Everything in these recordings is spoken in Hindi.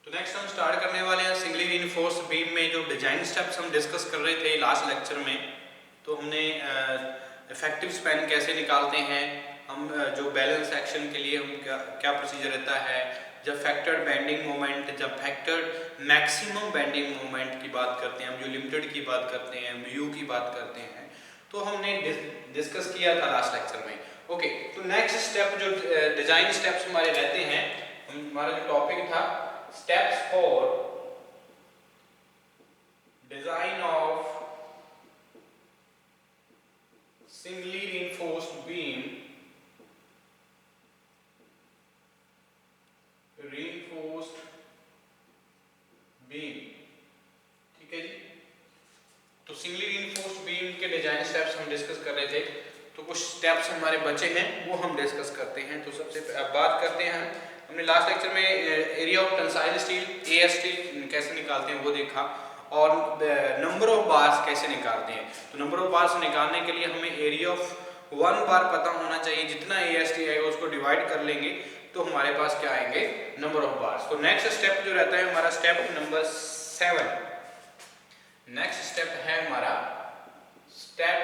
तो नेक्स्ट हम स्टार्ट करने वाले हैं सिंगली रीइंफोर्स बीम में जो डिजाइन स्टेप्स हम डिस्कस कर रहे थे लास्ट लेक्चर में। तो हमने इफेक्टिव स्पैन कैसे निकालते हैं, हम जो बैलेंस एक्शन के लिए हम क्या प्रोसीजर रहता है, जब फैक्टर्ड बेंडिंग मोमेंट, जब फैक्टर्ड मैक्सिमम बेंडिंग मोमेंट की बात करते हैं, हम जो लिमिटेड की बात करते हैं, म्यू की बात करते हैं, तो हमने डिस्कस किया था लास्ट लेक्चर में। ओके, तो नेक्स्ट स्टेप जो डिजाइन स्टेप्स हमारे रहते हैं, हमारा जो टॉपिक था steps for design of singly reinforced beam, ठीक है जी। तो सिंगली रीइंफोर्स्ड बीम के डिजाइन स्टेप्स हम डिस्कस कर रहे थे, तो कुछ स्टेप्स हमारे बचे हैं वो हम डिस्कस करते हैं। तो सबसे बात करते हैं, हमने लास्ट लेक्चर में area of tensile steel AST कैसे निकालते हैं वो देखा, और नंबर ऑफ बार्स कैसे निकालते हैं। तो नंबर ऑफ बार्स निकालने के लिए हमें एरिया ऑफ 1 बार पता होना चाहिए, जितना AST आएगा उसको डिवाइड कर लेंगे तो हमारे पास क्या आएंगे, नंबर ऑफ बार्स। तो नेक्स्ट स्टेप जो रहता है हमारा स्टेप नंबर 7। नेक्स्ट स्टेप है हमारा स्टेप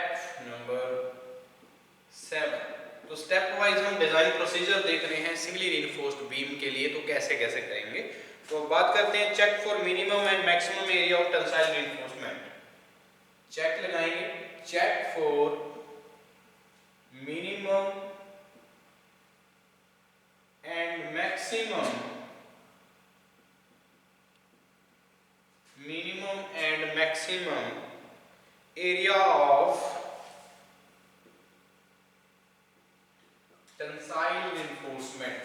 नंबर 7। तो स्टेप वाइज हम डिजाइन प्रोसीजर देख रहे हैं सिंगली रीइंफोर्स्ड बीम के लिए, तो कैसे कैसे करेंगे। तो बात करते हैं check for minimum and maximum area of tensile reinforcement. Check लगाएंगे, check for minimum and maximum area of tensile reinforcement.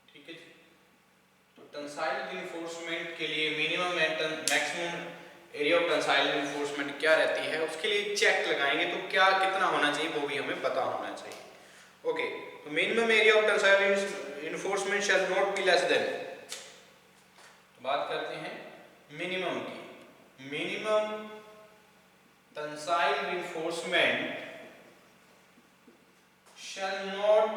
ठीक है जी। तो टेंसाइल रीइंफोर्समेंट के लिए minimum and maximum area of tensile reinforcement क्या रहती है, उसके लिए चेक लगाएंगे। तो क्या कितना होना चाहिए वो भी हमें पता होना चाहिए। ओके, तो minimum area of tensile reinforcement shall not be less then, बात करते हैं मिनिमम की। Minimum tensile reinforcement shall not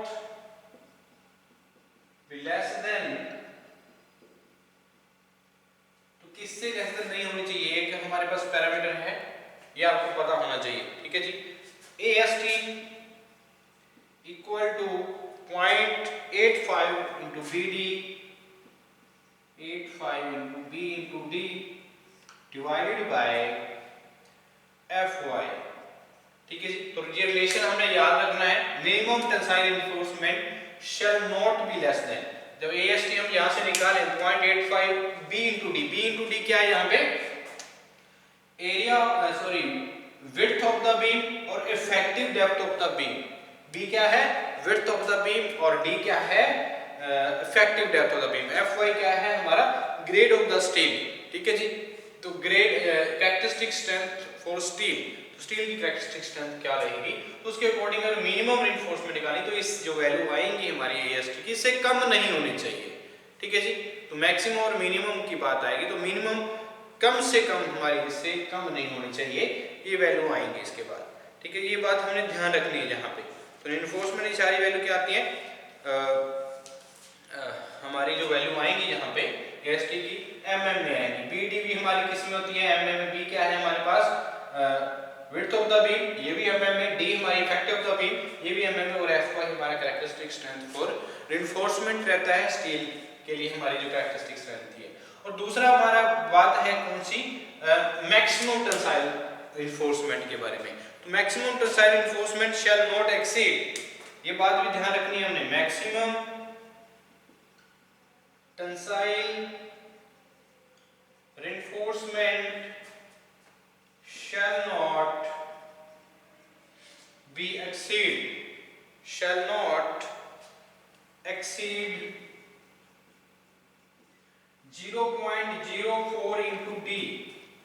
be less than, तो किससे लेस देन नहीं होनी चाहिए, एक हमारे पास पैरामीटर है, ये आपको पता होना चाहिए। ठीक है जी। AST equal to 0.85 into BD, 85 into B into D divided by FY। ठीक है जी। तो ये रिलेशन हमने याद रखना है, minimum tensile reinforcement shall not be less than, जब AST हम यहां से निकालें 0.85 B into D, B into D क्या है यहाँ पे, area width of the beam और effective depth of the beam. B क्या है, विड्थ ऑफ द बीम, और D क्या है, effective depth of the beam. FY क्या है हमारा, ग्रेड ऑफ द स्टील। ठीक है जी। तो grade characteristic strength for steel, steel की कैरेक्टरिस्टिक स्ट्रेंथ क्या रहेगी, तो उसके अकॉर्डिंग अगर मिनिमम रीइंफोर्समेंट निकालें तो इस जो वैल्यू आएंगी हमारी AST की, इससे कम नहीं होनी चाहिए। ठीक है जी। तो मैक्सिमम और मिनिमम की बात आएगी, तो मिनिमम कम से कम हमारी इससे कम नहीं होनी चाहिए, ये वैल्यू आएंगी इसके बाद। ठीक है, ये बात हमने ध्यान रखनी है यहाँ पे। तो रीइंफोर्समेंट की सारी वैल्यू क्या आती है, हमारी जो वैल्यू आएंगी यहाँ पे AST की mm में आएंगी। BD भी हमारी किस में होती है, mm में। B क्या है हमारे पास, विड्थ ऑफ द बीम, ये भी mm में। D हमारी इफेक्टिव ऑफ द बीम, ये भी mm में। और FY हमारा कैरेक्टरिस्टिक स्ट्रेंथ फॉर रीइंफोर्समेंट रहता है स्टील के लिए, हमारी जो कैरेक्टरिस्टिक स्ट्रेंथ है। और दूसरा हमारा बात है कौन सी, मैक्सिमम टेंसाइल रीइंफोर्समेंट के बारे में। तो maximum tensile reinforcement shall not exceed, ये बात भी ध्यान रखनी है हमने, maximum tensile reinforcement shall not exceed 0.04 into D।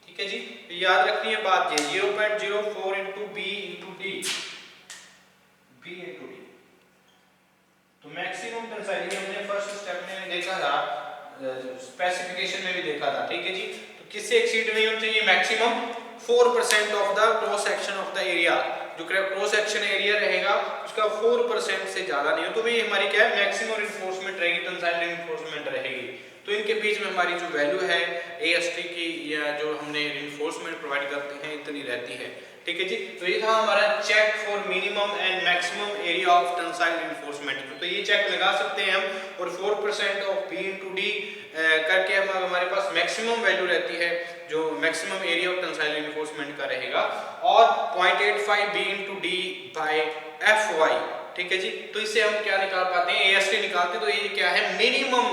ठीक है जी, याद रखनी है बात ये, 0.04 into B into D, B into D। तो मैक्सिमम टेंसाइल हमने फर्स्ट स्टेप में देखा था, स्पेसिफिकेशन में भी देखा था। ठीक है जी। तो किससे एक्सीड नहीं होना चाहिए, maximum 4% of the cross section of the area, जो क्रॉस सेक्शन एरिया रहेगा उसका 4% से ज्यादा नहीं हो, तो ये हमारी क्या है, मैक्सिमम रिइंफोर्समेंट रहेगी, टेंसाइल रिइंफोर्समेंट रहेगी। तो इनके बीच में हमारी जो वैल्यू है AST की या जो हमने रिइंफोर्समेंट प्रोवाइड करते हैं इतनी रहती है। ठीक है जी, तो ये था हमारा check for minimum and maximum area of tensile reinforcement. तो ये चेक लगा सकते हैं हम, और 4% ऑफ B/D करके हम हमारे पास मैक्सिमम वैल्यू रहती है जो maximum area of tensile reinforcement का रहेगा, और 0.85 B/D बाय Fy। ठीक है जी, तो इससे हम क्या निकाल पाते हैं, AST निकालते हैं। तो ये क्या है, minimum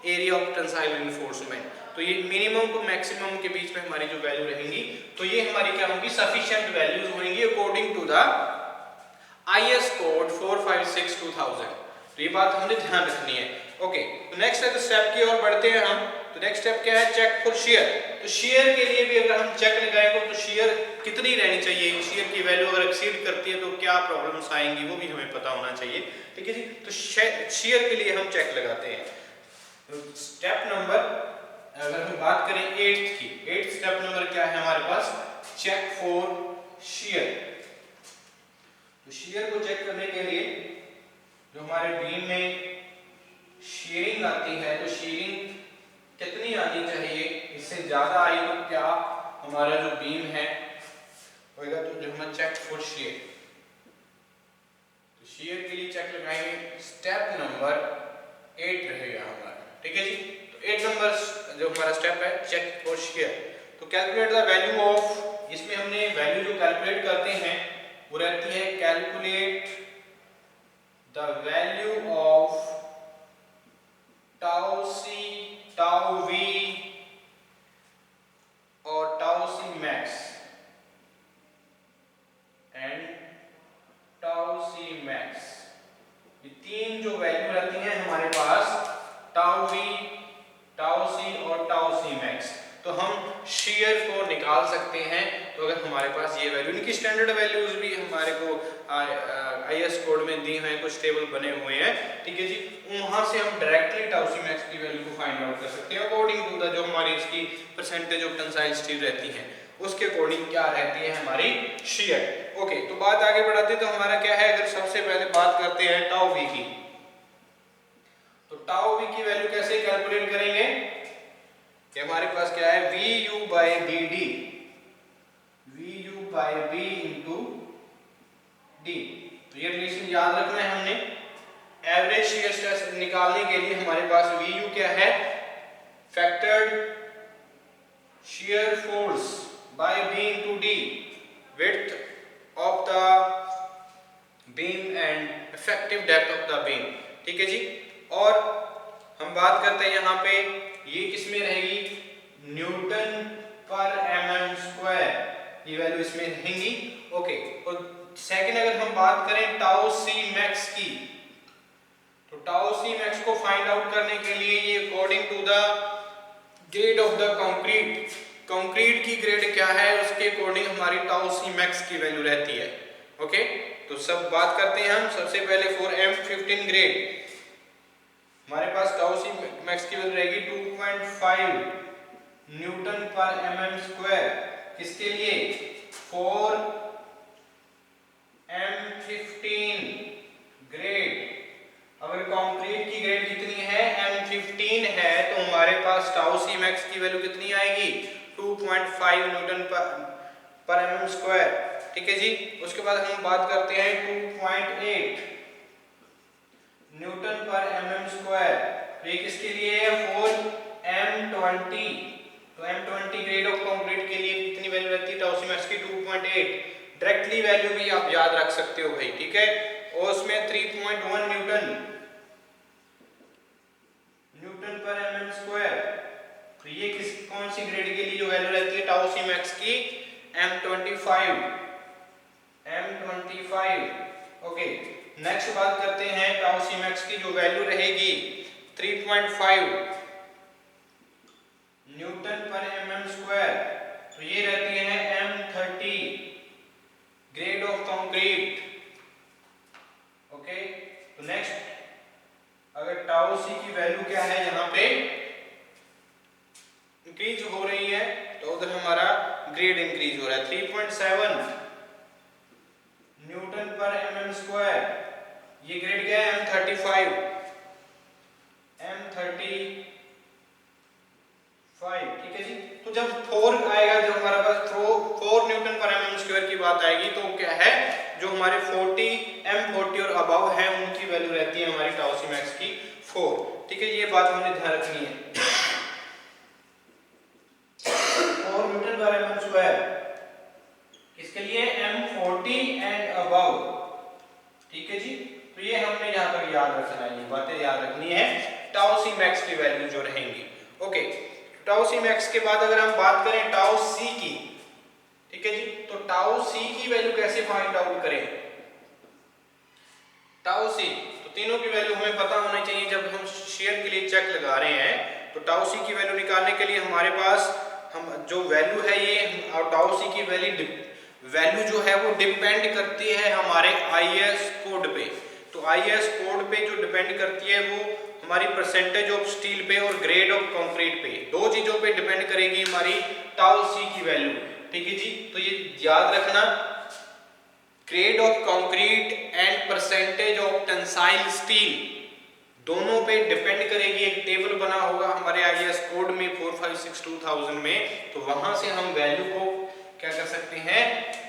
area of tensile reinforcement. तो ये मिनिमम टू मैक्सिमम के बीच में हमारी जो वैल्यू रहेंगी, तो ये हमारी क्या होंगी, सफिशिएंट वैल्यूज होंगी according to the IS code 456/2000। तो ये बात हमने ध्यान रखनी है। ओके, तो नेक्स्ट स्टेप की ओर बढ़ते हैं हम। तो नेक्स्ट स्टेप क्या है, चेक फॉर शेयर। तो शेयर के लिए भी अगर हम चेक लगाएंगे तो शेयर कितनी रहनी चाहिए, शेयर की वैल्यू अगर एक्सीड करती है तो क्या प्रॉब्लम्स आएंगी वो भी हमें पता होना चाहिए। ठीक है जी, तो शेयर के लिए हम चेक लगाते हैं। स्टेप नंबर अगर हम बात करें 8th की, 8th स्टेप नंबर क्या है हमारे पास, चेक फॉर शेयर। तो शेयर को चेक करने के लिए जो हमारे बीम में शेयरिंग आती है, तो शेयरिंग कितनी आनी चाहिए, इससे ज्यादा आई तो क्या हमारा जो बीम है होगा, तो जो हम चेक फॉर शेयर। तो शेयर के लिए चेक लगाएंगे, स्टेप नंबर 8 रहेगा हमारा। ठीक है जी, तो 8 नंबर जो हमारा स्टेप है, चेक फॉर शेयर। तो कैलकुलेट द वैल्यू ऑफ, इसमें हमने वैल्यू जो कैलकुलेट करते हैं वो रहती है, calculate the value of tau C, tau V और tau C max and tau C max. ये तीन जो वैल्यू रहती हैं हमारे पास, टाउ वी, टाउ सी और टाउ सी मैक्स, तो हम शेयर को निकाल सकते हैं। तो अगर हमारे पास ये वैल्यू, इनकी स्टैंडर्ड वैल्यूज भी हमारे को IS कोड में दी हैं, कुछ टेबल बने हुए हैं। ठीक है जी, वहां से हम डायरेक्टली टाउ सी मैक्स की वैल्यू को फाइंड आउट कर सकते हैं अकॉर्डिंग टू द जो हमारी इसकी परसेंटेज ऑफ टेंसाइल स्टील रहती है उसके अकॉर्डिंग क्या रहती है हमारी शेयर। ओके, तो बात आगे बढ़ाते हैं। तो हमारा क्या है, अगर सबसे पहले बात करते हैं टाउ वी की, तो टाउ वी की वैल्यू कैसे कैलकुलेट करेंगे, कि हमारे पास क्या है, VU by BD, VU by B into D। तो ये रिलेशन याद रखना है हमने। एवरेज शियर स्ट्रेस निकालने के लिए हमारे पास VU क्या है, factored shear force by B into D, width of the beam and effective depth of the beam. ठीक है जी, और हम बात करते हैं यहाँ पे, ये किसमें रहेगी, न्यूटन पर mm², ये वैल्यू इसमें रहेंगी। ओके, और सेकंड अगर हम बात करें टाउ सी मैक्स की, तो टाउ सी मैक्स को फाइंड आउट करने के लिए ये according to the grade of the concrete, concrete की ग्रेड क्या है उसके अकॉर्डिंग हमारी टाउ सी मैक्स की वैल्यू रहती है। ओके, तो सब बात करते हैं हम। सबसे पहले फॉर M15 ग्रेड हमारे पास टाउ सी मैक्स की वैल्यू रहेगी 2.5 न्यूटन पर mm²। किसके लिए, फॉर M15 ग्रेड। अगर कंक्रीट की ग्रेड कितनी है, M15 है, तो हमारे पास टाउ सी मैक्स की वैल्यू कितनी आएगी, 2.5 न्यूटन पर mm²। ठीक है जी, उसके बाद हम बात करते हैं 2.8 न्यूटन पर mm²। ये किसके लिए है, फॉर M20। तो M20 ग्रेड ऑफ कंक्रीट के लिए कितनी वैल्यू रहती है टाउ सी मैक्स की, 2.8। डायरेक्टली वैल्यू भी आप याद रख सकते हो भाई। ठीक है, और उसमें 3.1 न्यूटन पर mm²। तो ये कौन सी ग्रेड के लिए जो वैल्यू रहती है टाउ सी मैक्स की, M25। ओके, नेक्स्ट बात करते हैं टाउ सी मैक्स की जो वैल्यू रहेगी 3.5 न्यूटन पर mm²। तो ये रहती है M30 grade of concrete. Okay, तो नेक्स्ट अगर टाउ सी की वैल्यू क्या है, यहाँ पे इंक्रीज हो रही है तो उधर हमारा ग्रेड इंक्रीज हो रहा है। 3.7 स्क्वायर, ये ग्रेड क्या है M35, ठीक है जी। तो जब 4 आएगा, जब हमारे पास 4 न्यूटन पर mm स्क्वायर की बात आएगी, तो क्या है जो हमारे 40 M40 और अबव है उनकी वैल्यू रहती है हमारी टाउ सी मैक्स की 4, ठीक है। ये बात हमने ध्यान रखनी है। 4 न्यूटन पर mm स्क्वायर किसके लिए, M40 एंड अबव, ठीक है जी। तो ये हमने यहाँ पर याद रखना है, ये बातें याद रखनी है, टाउ सी मैक्स की वैल्यू जो रहेंगी। ओके, टाउ सी मैक्स के बाद अगर हम बात करें टाउ सी की, ठीक है जी, तो टाउ सी की वैल्यू कैसे फाइंड आउट करें। टाउ सी, तो तीनों की वैल्यू हमें पता होनी चाहिए। जब हम शेयर के लिए चेक लगा रहे हैं तो टाउ सी की वैल्यू निकालने के लिए हमारे पास हम जो वैल्यू है ये टाउ सी की वैल्यू जो है वो डिपेंड करती है हमारे आईएस कोड पे। तो आईएस कोड पे जो डिपेंड करती है वो हमारी परसेंटेज ऑफ स्टील पे और ग्रेड ऑफ कंक्रीट पे, दो चीजों पे डिपेंड करेगी हमारी टाउ सी की वैल्यू, ठीक है जी। तो ये याद रखना, grade of concrete and percentage of tensile steel दोनों पे डिपेंड करेगी। एक टेबल बना होगा हमारे आईएस कोड में 4562,000 में, तो वहां से हम वैल्यू को क्या कर सकते हैं,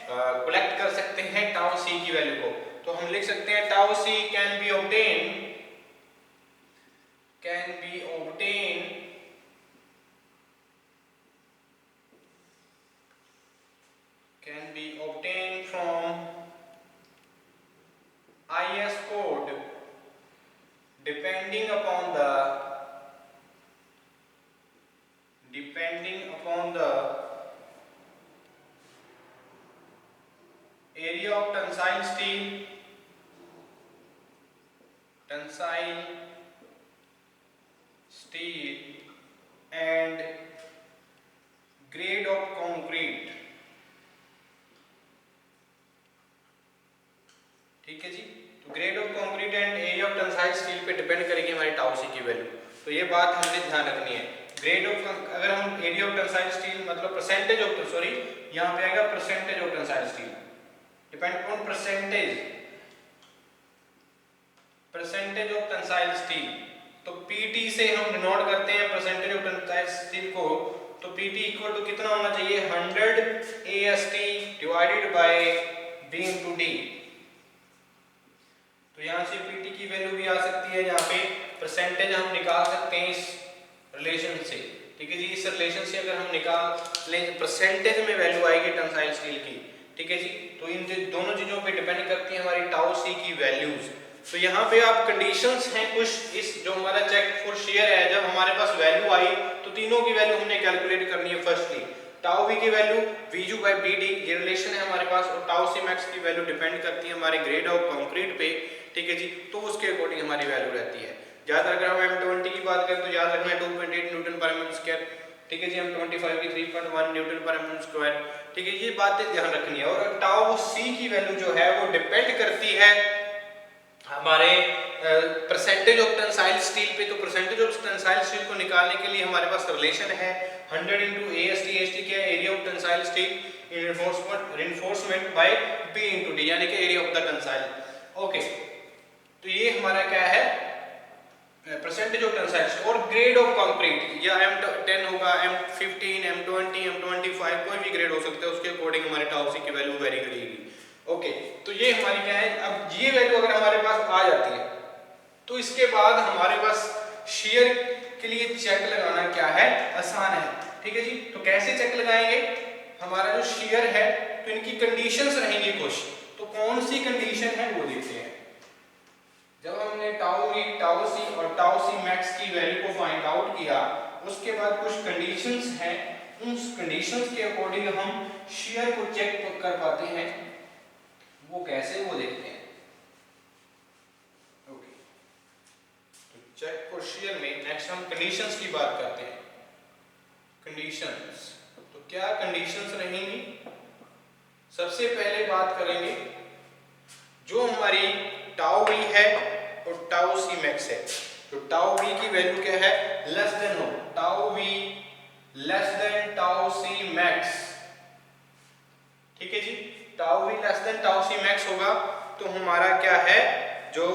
कलेक्ट कर सकते हैं टाउ सी की वैल्यू को। तो हम लिख सकते हैं tau C can be obtain from IS code depending upon the area of tensile steel and grade of concrete, ठीक है जी। तो grade of concrete and area of tensile steel पे डिपेंड करेगी हमारी टाउ सी की वैल्यू। तो ये बात हमने ध्यान रखनी है। ग्रेड ऑफ, अगर हम एरिया ऑफ टेंसाइल स्टील मतलब परसेंटेज ऑफ, सॉरी यहाँ पे आएगा percentage of tensile steel, depend on percentage of tensile steel. तो पीटी से हम डिनोट करते हैं परसेंटेज ऑफ टेंसाइल स्टील को, तो पीटी इक्वल टू कितना होना चाहिए, 100 AST divided by B into D। तो यहाँ से पीटी की वैल्यू भी आ सकती है, यहाँ पे परसेंटेज हम निकाल सकते हैं इस रिलेशन से, ठीक है जी। इस रिलेशन से अगर हम निकाल लें परसेंटेज में वैल्यू आएगी टेंसाइल स्टील की, ठीक है जी। तो इन दोनों चीजों पे डिपेंड करती है हमारी टाउ सी की वैल्यूज। तो यहाँ पे आप कंडीशंस हैं कुछ, इस जो हमारा चेक फॉर शेयर है, जब हमारे पास वैल्यू आई तो तीनों की वैल्यू हमने कैलकुलेट करनी है। फर्स्टली टाउ वी की वैल्यू VU by BD, ये रिलेशन है हमारे पास, और टाउ सी मैक्स की वैल्यू डिपेंड करती है हमारे ग्रेड ऑफ कंक्रीट पे, ठीक है जी। तो उसके अकॉर्डिंग हमारी वैल्यू रहती है। ज्यादा अगर हम M20 की बात करें तो याद रखना है 2.8 न्यूटन पर mm स्क्वायर, ठीक है जी। M25 की 3.1 न्यूटन पर mm स्क्वायर, ठीक है। ये बातें ध्यान रखनी है। और टाउ सी की वैल्यू जो है वो डिपेंड करती है हमारे परसेंटेज ऑफ टेंसाइल स्टील पे। तो परसेंटेज ऑफ टेंसाइल स्टील को निकालने के लिए हमारे पास रिलेशन है 100 into AST, AST क्या है, area of tensile steel in reinforcement by B into D, यानी कि area of the tensile. Okay, तो ये हमारा क्या है, परसेंटेज ऑफ टेंसाइल और ग्रेड ऑफ कंक्रीट, या M10 होगा, M15, M20, M25, कोई भी ग्रेड हो सकता है, उसके अकॉर्डिंग हमारे टाउ सी की वैल्यू वेरी करेगी। ओके, तो ये हमारी क्या है, अब ये वैल्यू अगर हमारे पास आ जाती है तो इसके बाद हमारे पास शेयर के लिए चेक लगाना क्या है, आसान है, ठीक है जी। तो कैसे चेक लगाएंगे, हमारा जो शेयर है तो इनकी कंडीशंस रहेंगी कुछ, तो कौन सी कंडीशन है वो देखते हैं। जब हमने टाउ वी, टाउ सी और टाउ सी मैक्स की वैल्यू को फाइंड आउट किया, उसके बाद कुछ कंडीशंस हैं, उन कंडीशंस के अकॉर्डिंग हम शेयर को चेक कर पाते हैं। वो कैसे, वो देखते हैं। ओके, तो चेक फॉर शेयर में नेक्स्ट हम कंडीशंस की बात करते हैं। कंडीशंस, तो क्या कंडीशंस रहेंगी, सबसे पहले बात करेंगे जो हमारी टाउ वी है और टाउ सी मैक्स है। तो टाउ वी की वैल्यू क्या है, लेस देन हो, tau V less than tau C max, ठीक है जी। Tau V less than tau C max होगा तो हमारा क्या है जो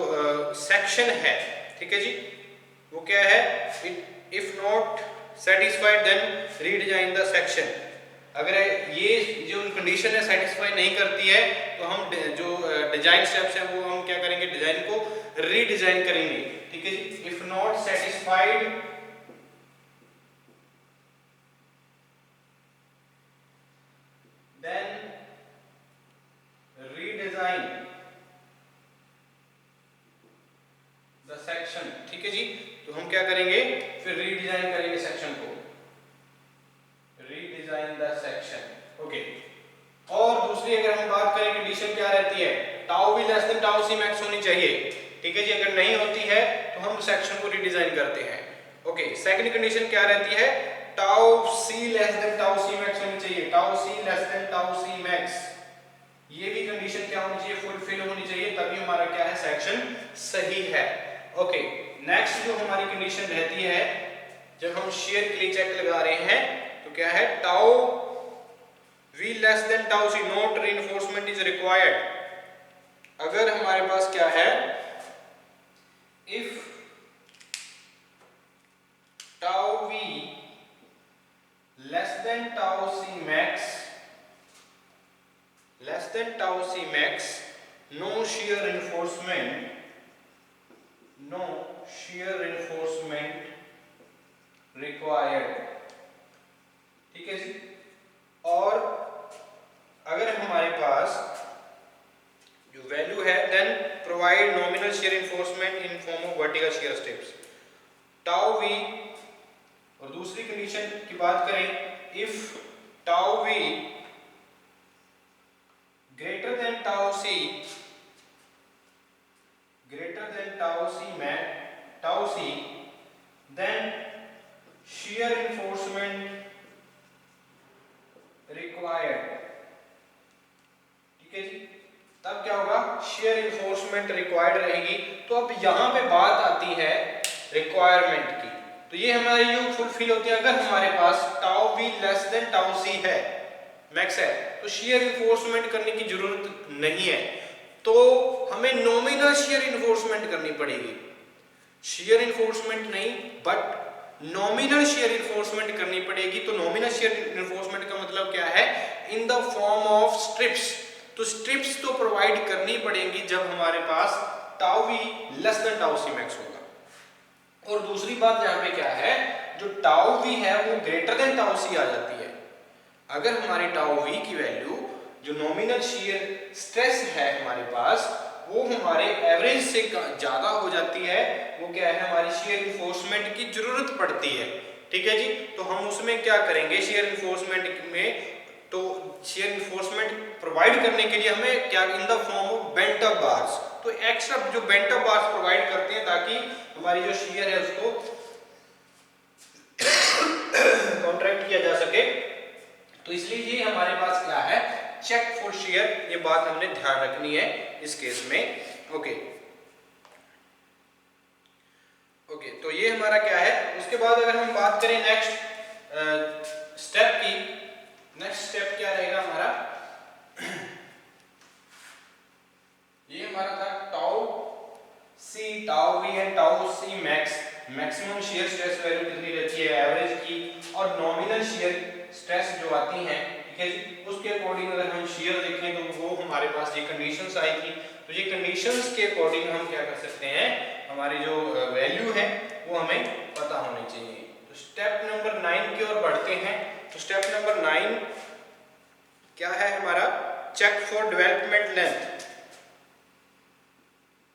सेक्शन है, ठीक है जी, वो क्या है, if not satisfied then redesign the section. अगर ये जो कंडीशन है सेटिस्फाई नहीं करती है तो हम जो डिजाइन स्टेप्स हैं वो हम क्या करेंगे, डिजाइन को रीडिजाइन करेंगे, ठीक है जी। If not satisfied then redesign the section, ठीक है जी। तो हम क्या करेंगे, फिर रीडिजाइन करेंगे सेक्शन को, रीडिजाइन द सेक्शन, ओके। और दूसरी अगर हम बात करें कंडीशन क्या रहती है, tau V less than tau C max होनी चाहिए, ठीक है जी। अगर नहीं होती है तो हम सेक्शन को रीडिजाइन करते हैं, ओके। सेकंड कंडीशन क्या रहती है, टाउ सी less than tau C max होनी चाहिए, टाउ सी less than tau C max, ये भी कंडीशन क्या होनी चाहिए, फुलफिल होनी चाहिए, तभी हमारा क्या है, सेक्शन सही है, ओके। नेक्स्ट जो हमारी कंडीशन रहती है जब हम शेयर के लिए चेक लगा रहे हैं तो क्या है, tau V less than tau C not reinforcement is required. अगर हमारे पास क्या है, if tau V less than tau C max, less than tau C max, no shear reinforcement, no shear reinforcement required, ठीक है जी। और अगर हमारे पास जो वैल्यू है, then provide nominal shear reinforcement in form of vertical shear strips, tau V. और दूसरी कंडीशन की बात करें, if tau V greater than tau c, greater than tau c max, tau c, then shear reinforcement required, ठीक है जी। तब क्या होगा, shear reinforcement required रहेगी। तो अब यहां पे बात आती है रिक्वायरमेंट की, तो ये हमारी यू फुलफिल होती है अगर हमारे पास tau V less than tau C है, मैक्स है, तो shear reinforcement करने की जरूरत नहीं है, तो हमें नॉमिनल shear reinforcement करनी पड़ेगी। shear reinforcement नहीं बट नॉमिनल shear reinforcement करनी पड़ेगी। तो नॉमिनल shear reinforcement का मतलब क्या है, in the form of strips. तो स्ट्रिप्स तो प्रोवाइड करनी पड़ेंगी जब हमारे पास tau V less than tau C max होगा। और दूसरी बात यहाँ पे क्या है, जो टाउ वी है वो ग्रेटर देन टाउ सी आ जाती है। अगर हमारी टाउ वी की वैल्यू जो नॉमिनल shear स्ट्रेस है हमारे पास वो हमारे एवरेज से ज्यादा हो जाती है, वो क्या है, हमारी shear reinforcement की जरूरत पड़ती है, ठीक है जी। तो हम उसमें क्या करेंगे, shear reinforcement में, तो shear reinforcement प्रोवाइड करने के लिए हमें क्या, इन the form of bent up bars, तो एक्स्ट्रा जो बेंट अप बार्स प्रोवाइड करते हैं ताकि हमारी जो shear है उसको कॉन्ट्रैक्ट किया जा सके। तो इसलिए ये हमारे पास क्या है, चेक फॉर shear, ये बात हमने ध्यान रखनी है इस केस में, ओके। ओके, तो ये हमारा क्या है। उसके बाद अगर हम बात करें नेक्स्ट स्टेप की, नेक्स्ट स्टेप क्या रहेगा हमारा, ये हमारा था tau C, tau V and tau C max, maximum shear stress value कितनी रहती है एवरेज की, और नॉमिनल shear स्ट्रेस जो आती हैं, ठीक है जी, उसके अकॉर्डिंग अगर हम shear देखें तो वो हमारे पास ये कंडीशंस आई थी। तो ये कंडीशंस के अकॉर्डिंग हम क्या कर सकते हैं, हमारी जो वैल्यू है वो हमें पता होनी चाहिए। तो स्टेप नंबर 9 की ओर बढ़ते हैं। तो स्टेप नंबर 9 क्या है हमारा, check for development length,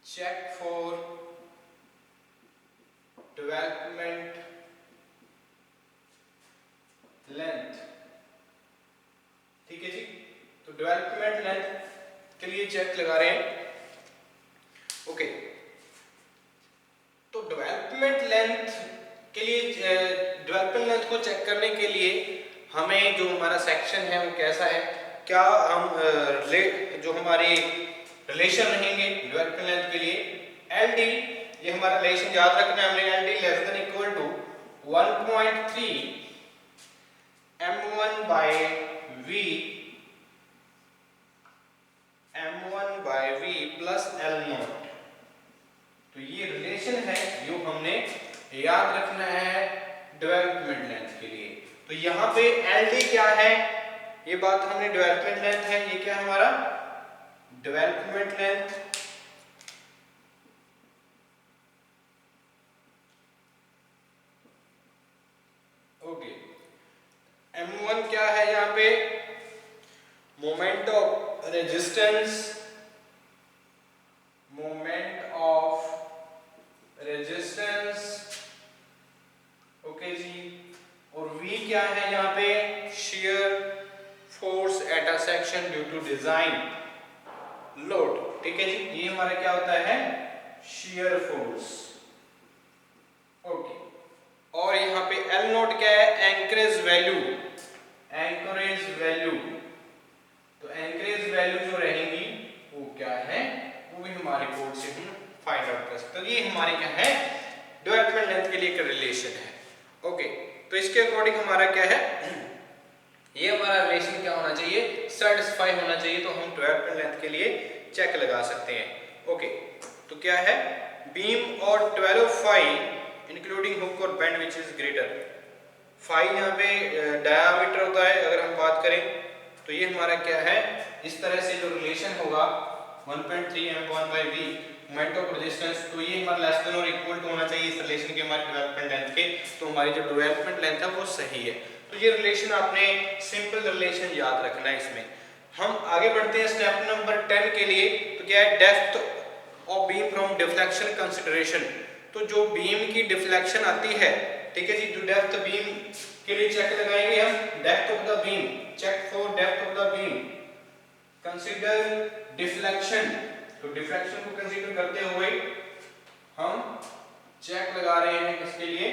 check for development length, ठीक है जी। तो डेवलपमेंट लेंथ के लिए चेक लगा रहे हैं, ओके। तो डेवलपमेंट लेंथ के लिए, डेवलपमेंट लेंथ को चेक करने के लिए हमें जो हमारा सेक्शन है वो कैसा है, क्या हम जो हमारे रिलेशन रहेंगे डेवलपमेंट लेंथ के लिए, LD, ये हमारा रिलेशन याद रखना है हमने, LD less than equal to 1.3 m1 by v m1/v plus L naught. तो ये रिलेशन है जो हमने याद रखना है डेवलपमेंट लेंथ के लिए। तो यहाँ पे एल डी क्या है, ये बात हमने डेवलपमेंट लेंथ है, ये क्या है हमारा डेवलपमेंट लेंथ। ओके, m1 क्या है यहाँ पे, moment of resistance, moment of resistance. Okay जी, और v क्या है यहाँ पे, shear force at a section due to design load। ठीक है जी, ये हमारा क्या होता है, shear force। ओके, और यहाँ पे L नोट क्या है, एंकरेज वैल्यू, एंकरेज वैल्यू। तो एंकरेज वैल्यू जो रहेंगी वो क्या है, वो भी हमारे कोड से हम फाइंड आउट कर सकते हैं। तो ये हमारी क्या है, डेवलपमेंट लेंथ के लिए एक रिलेशन है। ओके, तो इसके अकॉर्डिंग हमारा क्या है, ये हमारा रिलेशन क्या होना चाहिए, सेटिस्फाई होना चाहिए। तो हम डेवलपमेंट लेंथ के लिए चेक लगा सकते हैं। ओके, तो क्या है, बीम और 12 फाई इंक्लूडिंग हुक और bend which is greater. Phi यहाँ पे डायामीटर होता है, अगर हम बात करें तो ये हमारा क्या है, इस तरह से जो रिलेशन होगा 1.3 m1/v मोमेंट ऑफ रेजिस्टेंस, तो ये हमारा लेस देन और इक्वल टू होना चाहिए इस रिलेशन के हमारे डेवलपमेंट लेंथ के। तो हमारी जो डेवलपमेंट लेंथ है वो सही है। तो ये रिलेशन आपने सिंपल रिलेशन याद रखना है इसमें। हम आगे बढ़ते हैं स्टेप नंबर 10 के लिए। तो क्या है, depth of beam from deflection consideration. तो जो बीम की डिफ्लेक्शन आती है, ठीक है जी, जो डेप्थ बीम के लिए चेक लगाएंगे हम, depth of the beam, check for depth of the beam, consider deflection. तो डिफ्लेक्शन को कंसीडर करते हुए हम चेक लगा रहे हैं किसके लिए,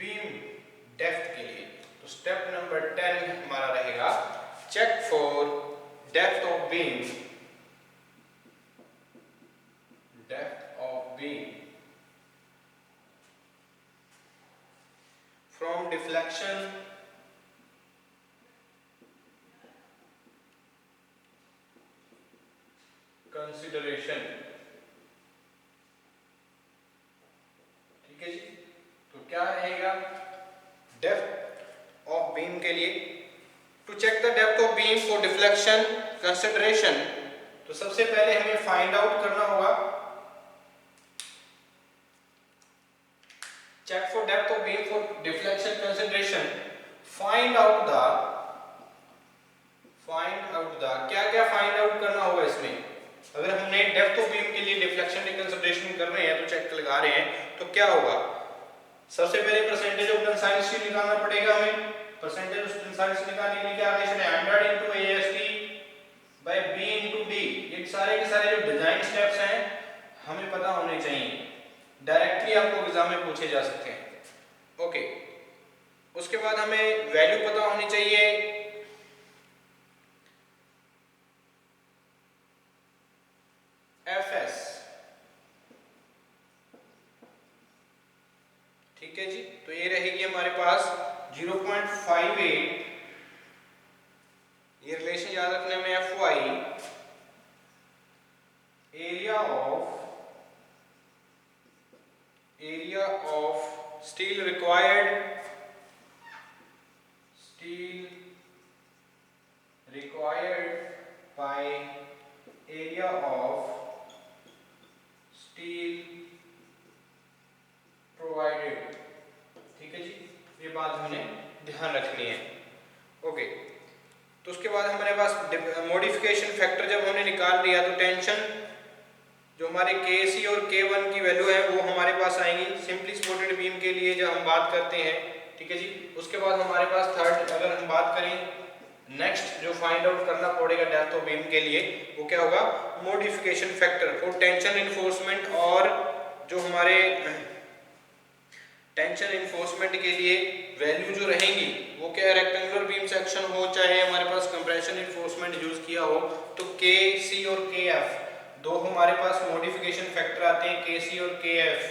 बीम डेप्थ के लिए। तो स्टेप नंबर 10 हमारा रहेगा check for depth of beam, depth of beam from deflection consideration। ठीक है जी, तो क्या रहेगा डेप्थ ऑफ बीम के लिए, to check the depth of beam for deflection consideration. तो सबसे पहले हमें फाइंड आउट करना होगा, check for depth of beam for deflection consideration, find out the क्या क्या फाइंड आउट करना होगा इसमें। अगर हमने डेप्थ ऑफ बीम के लिए डिफ्लेक्शन की कंसिडरेशन कर रहे हैं, तो चेक लगा रहे हैं, तो क्या होगा, सबसे पहले परसेंटेज ऑफ टेंसाइल स्ट्रेस निकालना पड़ेगा हमें। परसेंटेज ऑफ टेंसाइल स्ट्रेस निकालने के लिए क्या रिलेशन है, 100 * AST by B * D। ये सारे के सारे जो डिजाइन स्टेप्स हैं हमें पता होने चाहिए, डायरेक्टली आपको एग्जाम में पूछे जा सकते हैं। ओके, उसके बाद हमें वैल्यू पता होनी चाहिए Fs। ठीक है जी, तो ये रहेगी हमारे पास 0.58। ये रिलेशन याद रखने में, Fy area of steel required by area of steel provided। ठीक है जी, ये बात हमने ध्यान रखनी है। ओके, तो उसके बाद हमारे पास मॉडिफिकेशन फैक्टर जब हमने निकाल लिया, तो टेंशन जो हमारे Kc और K1 की वैल्यू है वो हमारे पास आएंगी सिंपली सपोर्टेड बीम के लिए जब हम बात करते हैं। ठीक है जी, उसके बाद हमारे पास थर्ड, अगर हम बात करें नेक्स्ट जो फाइंड आउट करना पड़ेगा डेप्थ ऑफ बीम के लिए, वो क्या होगा, modification factor for tension enforcement. और जो हमारे टेंशन इन्फोर्समेंट के लिए वैल्यू जो रहेंगी वो क्या है, रेक्टेंगुलर बीम सेक्शन हो चाहे हमारे पास कंप्रेशन इन्फोर्समेंट यूज किया हो, तो Kc और Kf दो हमारे पास मॉडिफिकेशन फैक्टर आते हैं, Kc और Kf।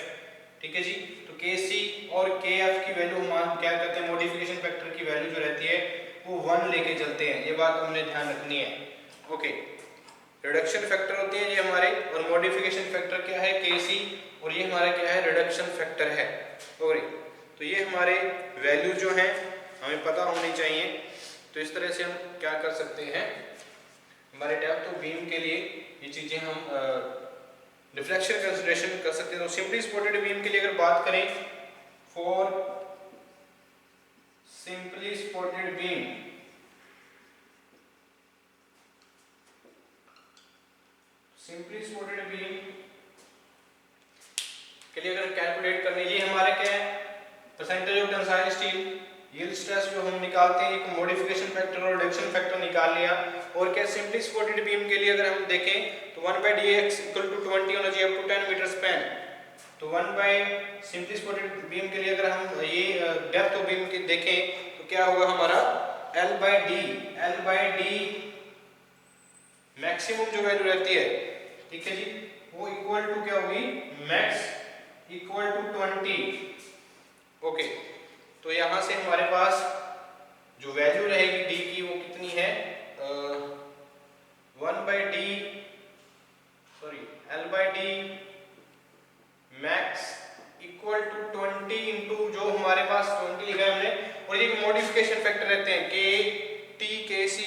ठीक है जी, तो Kc और Kf की वैल्यू हम क्या करते हैं, मॉडिफिकेशन फैक्टर की वैल्यू जो रहती है वो 1 लेके चलते हैं। ये बात हमने ध्यान रखनी है। ओके, रिडक्शन फैक्टर होते हैं ये हमारे, और मॉडिफिकेशन फैक्टर क्या है Kc, और ये हमारा क्या है रिडक्शन फैक्टर है। ओके, तो ये हमारे वैल्यू जो हैं हमें पता होनी चाहिए। तो इस तरह से हम क्या कर सकते हैं, हमारे डेप्थ ऑफ बीम के लिए ये चीजें हम डिफ्लेक्शन कंसीडरेशन कर सकते हैं। तो सिंपली स्पॉटेड बीम के लिए अगर बात करें, for simply spotted beam, simply spotted beam के लिए अगर कैलकुलेट करने, ये हमारा क्या है percentage of tensile steel, yield stress जो हम निकालते हैं, एक मॉडिफिकेशन फैक्टर और रिडक्शन फैक्टर निकाल लिया। और क्या सिंपली स्पॉटेड बीम के लिए अगर हम देखें तो 1/dx = 20 होना चाहिए, अप टू 10 मीटर स्पैन। तो 1 बाय सिंपली स्पॉटेड बीम के लिए अगर हम ये डेप्थ ऑफ बीम की देखें तो क्या होगा हमारा L/D मैक्सिमम जो वैल्यू रहती है, ठीक है जी, वो इक्वल टू क्या होगी, मैक्स इक्वल टू 20। ओके, तो यहां से हमारे पास जो वैल्यू रहेगी d की वो कितनी है, 1/D max equal to 20 into जो हमारे पास 20 लिखा है हमने, और ये मॉडिफिकेशन फैक्टर रहते हैं Kt, Kc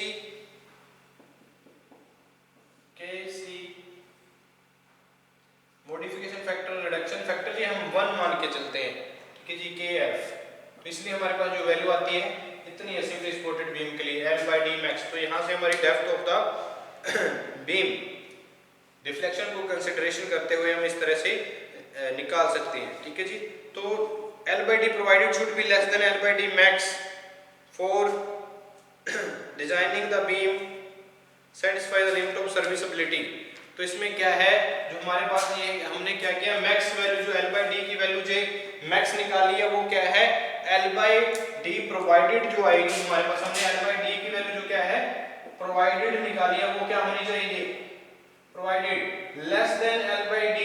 modification factor, reduction factor, ये हम 1 मान के चलते हैं, ठीक है जी, Kf। तो इसलिए हमारे पास जो वैल्यू आती है इतनी है सिंपली स्पॉटेड बीम के लिए, L/D मैक्स। तो यहाँ से हमारी depth of the beam deflection को कंसिडरेशन करते हुए हम इस तरह से निकाल सकते हैं, ठीक है जी। तो L/D provided should be less then L/D max for designing the beam satisfy the limit of serviceability. तो इसमें क्या है, जो हमारे पास ये हमने क्या किया, मैक्स वैल्यू जो L/D की वैल्यू जो मैक्स निकाली है वो क्या है L/D प्रोवाइडेड जो आएगी हमारे पास, हमने L/D की वैल्यू जो क्या है प्रोवाइडेड निकाली है वो क्या होनी चाहिए, provided less than L/D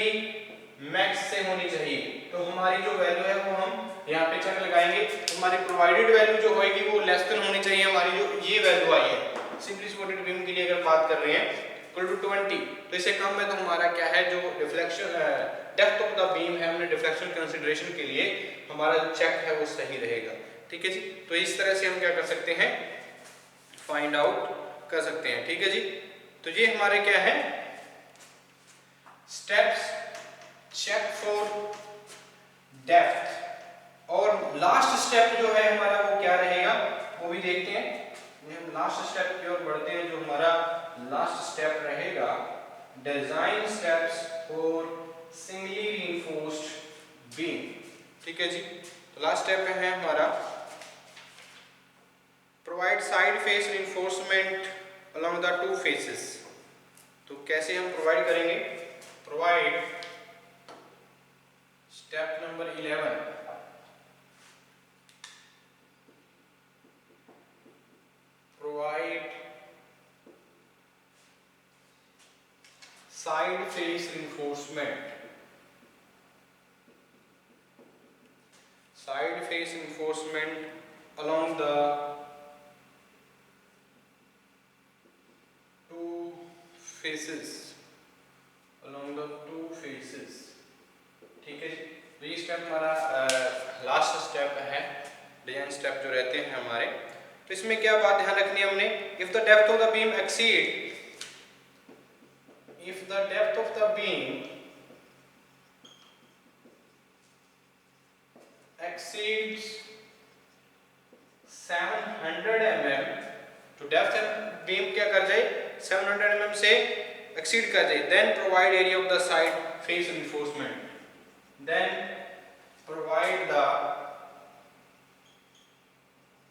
max से होनी चाहिए। तो हमारी जो वैल्यू है वो हम यहाँ पे चेक लगाएंगे, हमारी प्रोवाइडेड वैल्यू जो होगी वो लेस देन होनी चाहिए हमारी जो ये वैल्यू आई है सिंपली स्पॉटेड बीम के लिए अगर बात कर रहे हैं इक्वल टू 20। तो इससे कम है तो हमारा क्या है जो deflection depth of the beam है, हमने डिफ्लेक्शन कंसीडरेशन के लिए हमारा चेक है वो सही रहेगा, ठीक है जी। तो इस तरह से हम क्या कर सकते हैं, फाइंड आउट कर सकते हैं, ठीक है जी। तो ये हमारे क्या है स्टेप्स चेक फॉर डेप्थ, और लास्ट स्टेप जो है हमारा वो क्या रहेगा वो भी देखते हैं। हम लास्ट स्टेप की ओर बढ़ते हैं, जो हमारा लास्ट स्टेप रहेगा design steps for singly reinforced beam, ठीक है जी। तो लास्ट स्टेप है हमारा provide side face reinforcement along the 2 faces. तो कैसे हम प्रोवाइड करेंगे, provide step number 11, provide side face reinforcement, side face reinforcement along the 2 faces, along the 2 faces, ठीक है। तो ये स्टेप हमारा लास्ट स्टेप है, डिजाइन स्टेप जो रहते हैं हमारे। तो इसमें क्या बात ध्यान रखनी है हमने, if the depth of the beam exceed, if the depth of the beam exceeds 700 mm, तो डेप्थ बीम क्या कर जाए 700 mm से एक्सीड कर जाए, then provide area of the side face reinforcement, then provide the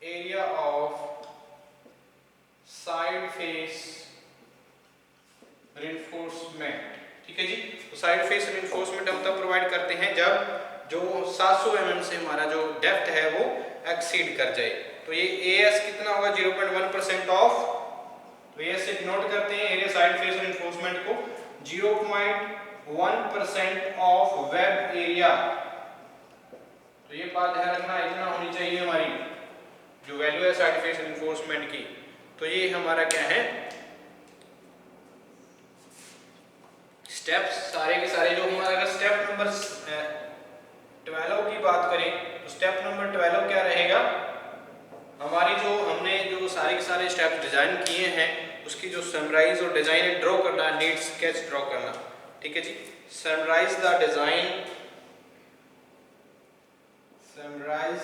area of side face reinforcement, ठीक है जी। तो साइड फेस reinforcement हम तब प्रोवाइड करते हैं जब जो 700 mm से हमारा जो डेप्थ है वो एक्सीड कर जाए। तो ये AS कितना होगा 0.1% ऑफ, तो ये से नोट करते हैं एरिया साइड फेस reinforcement को 0.1% ऑफ वेब एरिया। तो ये बात ध्यान रखना, इतना होनी चाहिए हमारी जो वैल्यू है साइड फेस reinforcement की। तो ये हमारा क्या है स्टेप्स सारे के सारे जो हमारा, अगर स्टेप नंबर 12 की बात करें तो स्टेप नंबर 12 क्या रहेगा, हमारी जो हमने जो सारे के सारे स्टेप्स डिजाइन किए हैं उसकी जो समराइज और डिजाइन ड्रॉ करना है, नीट स्केच ड्रॉ करना, ठीक है जी। Summarise the design, summarise